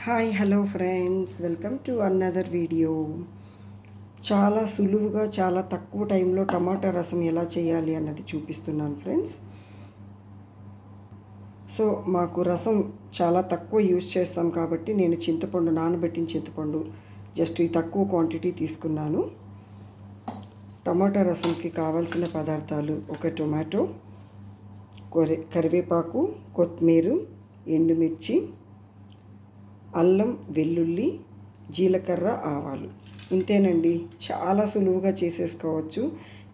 Hi hello friends, welcome to another video. చాలా సులువుగా చాలా తక్కువ టైంలో టమాటా రసం ఎలా చేయాలి అన్నది చూపిస్తున్నాను ఫ్రెండ్స్. సో మాకు రసం చాలా తక్కువ యూజ్ చేస్తాం కాబట్టి నేను చింతపండు, నానబెట్టిన చింతపండు జస్ట్ ఈ తక్కువ క్వాంటిటీ తీసుకున్నాను. టమాటా రసంకి కావాల్సిన పదార్థాలు: ఒక టొమాటో, కరివేపాకు, కొత్తిమీర, ఎండుమిర్చి, అల్లం, వెల్లుల్లి, జీలకర్ర, ఆవాలు. ఇంతేనండి, చాలా సులువుగా చేసేసుకోవచ్చు.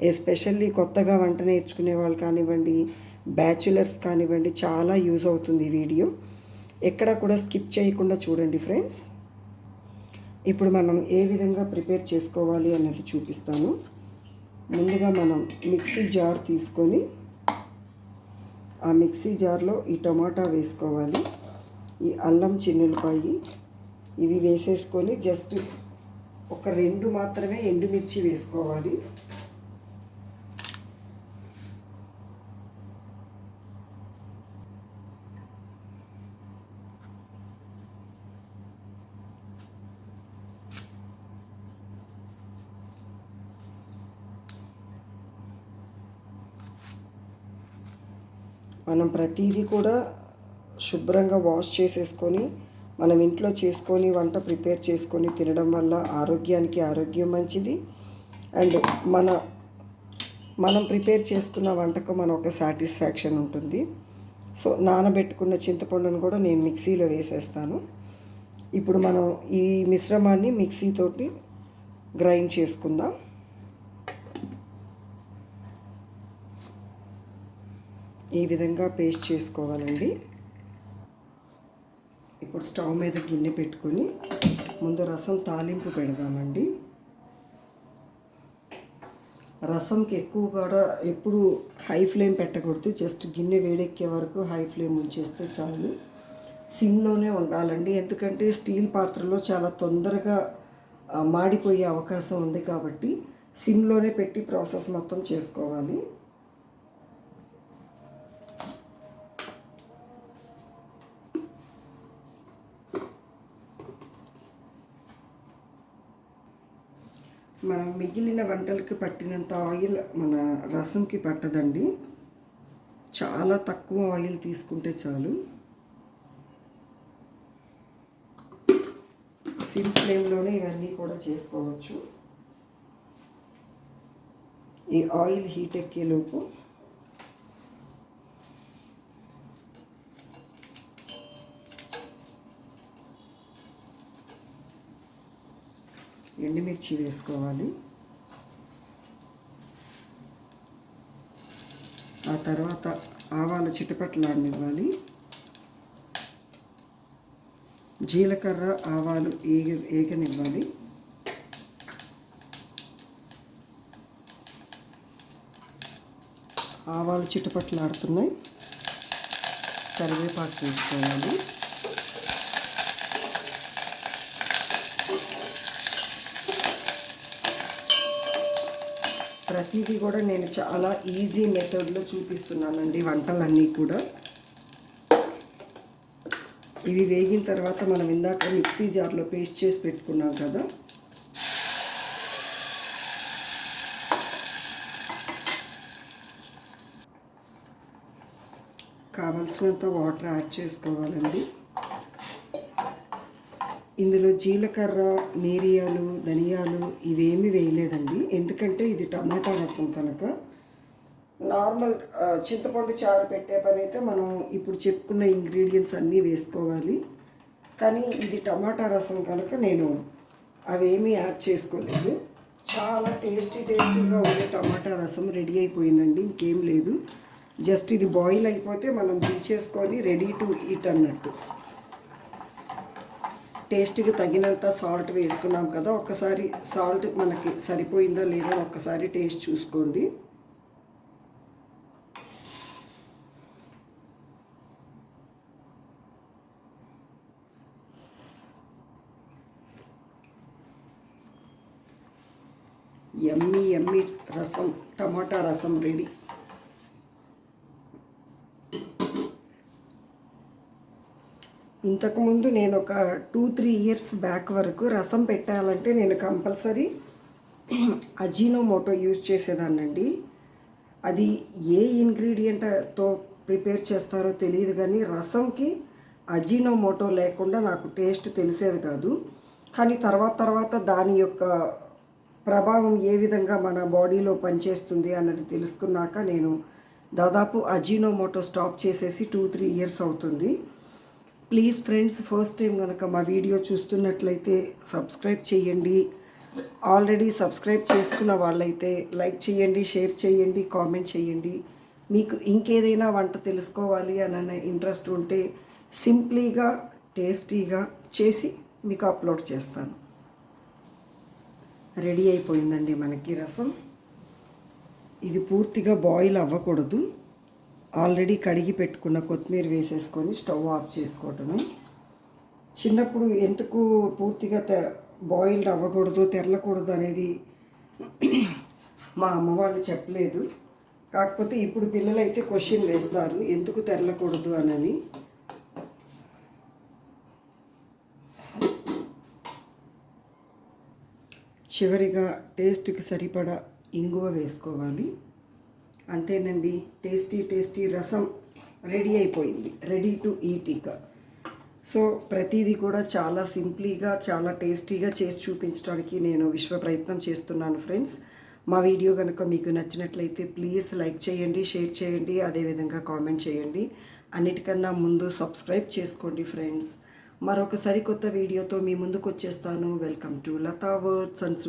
ఎస్పెషల్లీ కొత్తగా వంట నేర్చుకునే వాళ్ళు కానివ్వండి, బ్యాచులర్స్ కానివ్వండి, చాలా యూజ్ అవుతుంది ఈ వీడియో. ఎక్కడ కూడా స్కిప్ చేయకుండా చూడండి ఫ్రెండ్స్. ఇప్పుడు మనం ఏ విధంగా ప్రిపేర్ చేసుకోవాలి అన్నది చూపిస్తాను. ముందుగా మనం మిక్సీ జార్ తీసుకొని ఆ మిక్సీ జార్లో ఈ టమాటా వేసుకోవాలి, ఈ అల్లం, చిన్నులపాయి ఇవి వేసేసుకొని జస్ట్ ఒక 2 మాత్రమే ఎండుమిర్చి వేసుకోవాలి. మనం ప్రతిదీ కూడా శుభ్రంగా వాష్ చేసేసుకొని మనం ఇంట్లో చేసుకొని వంట ప్రిపేర్ చేసుకొని తినడం వల్ల ఆరోగ్యానికి ఆరోగ్యం మంచిది. అండ్ మనం ప్రిపేర్ చేసుకున్న వంటకు మన ఒక సాటిస్ఫాక్షన్ ఉంటుంది. సో నానబెట్టుకున్న చింతపండును కూడా నేను మిక్సీలో వేసేస్తాను. ఇప్పుడు మనం ఈ మిశ్రమాన్ని మిక్సీతోటి గ్రైండ్ చేసుకుందాం. ఈ విధంగా పేస్ట్ చేసుకోవాలండి. ఇప్పుడు స్టవ్ మీద గిన్నె పెట్టుకొని ముందు రసం తాలింపు పెడదామండి. రసంకి ఎక్కువ కూడా ఎప్పుడు హై ఫ్లేమ్ పెట్టకూడదు. జస్ట్ గిన్నె వేడెక్కే వరకు హై ఫ్లేమ్ ఉంచేస్తే చాలు. సిమ్లోనే ఉండాలండి, ఎందుకంటే స్టీల్ పాత్రలో చాలా తొందరగా మాడిపోయే అవకాశం ఉంది కాబట్టి సిమ్లోనే పెట్టి ప్రాసెస్ మొత్తం చేసుకోవాలి. మనం మిగిలిన వంటలకి పట్టినంత ఆయిల్ మన రసంకి పట్టదండి. చాలా తక్కువ ఆయిల్ తీసుకుంటే చాలు. సిమ్ ఫ్లేమ్లోనే ఇవన్నీ కూడా చేసుకోవచ్చు. ఈ ఆయిల్ హీట్ ఎక్కేలోపు ఎండుమిర్చి వేసుకోవాలి. ఆ తర్వాత ఆవాలు చిటపట్లాడనివ్వాలి. జీలకర్ర, ఆవాలు ఏగనివ్వాలి. ఆవాలు చిటపట్లాడుతున్నాయి. కరివేపాకు వేసుకోవాలి. ప్రతిదీ కూడా నేను చాలా ఈజీ మెథడ్లో చూపిస్తున్నానండి వంటలన్నీ కూడా. ఇవి వేగిన తర్వాత మనం ఇందాక మిక్సీ జార్లో పేస్ట్ చేసి పెట్టుకున్నాం కదా, కావలసినంత వాటర్ యాడ్ చేసుకోవాలండి. ఇందులో జీలకర్ర, మిరియాలు, ధనియాలు ఇవేమీ వేయలేదండి, ఎందుకంటే ఇది టమాటా రసం కనుక. నార్మల్ చింతపండు చారు పెట్టే పని అయితే మనం ఇప్పుడు చెప్పుకున్న ఇంగ్రీడియంట్స్ అన్నీ వేసుకోవాలి. కానీ ఇది టమాటా రసం కనుక నేను అవేమీ యాడ్ చేసుకోలేదు. చాలా టేస్టీగా ఉండే టమాటా రసం రెడీ అయిపోయిందండి. ఇంకేం లేదు, జస్ట్ ఇది బాయిల్ అయిపోతే మనం దించేసుకొని రెడీ టు ఈట్ అన్నట్టు. టేస్ట్కి తగినంత సాల్ట్ వేసుకున్నాం కదా, ఒక్కసారి సాల్ట్ మనకి సరిపోయిందా లేదా ఒక్కసారి టేస్ట్ చూసుకోండి. యమ్మీ యమ్మీ రసం, టమాటా రసం రెడీ. ఇంతకుముందు నేను ఒక 2-3 ఇయర్స్ బ్యాక్ వరకు రసం పెట్టాలంటే నేను కంపల్సరీ అజీనోమోటో యూజ్ చేసేదాన్నండి. అది ఏ ఇంగ్రీడియంట్తో ప్రిపేర్ చేస్తారో తెలియదు, కానీ రసంకి అజీనోమోటో లేకుండా నాకు టేస్ట్ తెలిసేది కాదు. కానీ తర్వాత దాని యొక్క ప్రభావం ఏ విధంగా మన బాడీలో పనిచేస్తుంది అన్నది తెలుసుకున్నాక నేను దాదాపు అజీనోమోటో స్టాప్ చేసేసి 2-3 ఇయర్స్ అవుతుంది. ప్లీజ్ ఫ్రెండ్స్, ఫస్ట్ టైం కనుక మా వీడియో చూస్తున్నట్లయితే సబ్స్క్రైబ్ చేయండి. ఆల్రెడీ సబ్స్క్రైబ్ చేసుకున్న వాళ్ళైతే లైక్ చేయండి, షేర్ చేయండి, కామెంట్ చేయండి. మీకు ఇంకేదైనా వంట తెలుసుకోవాలి అన్న ఇంట్రెస్ట్ ఉంటే సింప్లీగా టేస్టీగా చేసి మీకు అప్లోడ్ చేస్తాను. రెడీ అయిపోయిందండి మనకి రసం. ఇది పూర్తిగా బాయిల్ అవ్వకూడదు. ఆల్రెడీ కడిగి పెట్టుకున్న కొత్తిమీర వేసేసుకొని స్టవ్ ఆఫ్ చేసుకోవటమే. చిన్నప్పుడు ఎందుకు పూర్తిగా బాయిల్డ్ అవ్వకూడదు, తెరలకూడదు అనేది మా అమ్మ వాళ్ళు చెప్పలేదు. కాకపోతే ఇప్పుడు పిల్లలైతే క్వశ్చన్ వేస్తారు ఎందుకు తెరలకూడదు అని. చివరిగా టేస్ట్కి సరిపడా ఇంగువ వేసుకోవాలి. అంతేనండి, టేస్టీ రసం రెడీ అయిపోయింది. రెడీ టు ఈట్ ఇక. సో ప్రతిదీ కూడా చాలా సింప్లీగా చాలా టేస్టీగా చేసి చూపించడానికి నేను విశ్వ ప్రయత్నం చేస్తున్నాను ఫ్రెండ్స్. మా వీడియో కనుక మీకు నచ్చినట్లయితే ప్లీజ్ లైక్ చేయండి, షేర్ చేయండి, అదేవిధంగా కామెంట్ చేయండి. అన్నిటికన్నా ముందు సబ్స్క్రైబ్ చేసుకోండి ఫ్రెండ్స్. మరొక సరికొత్త వీడియోతో మీ ముందుకు వచ్చేస్తాను. Welcome to Latha words and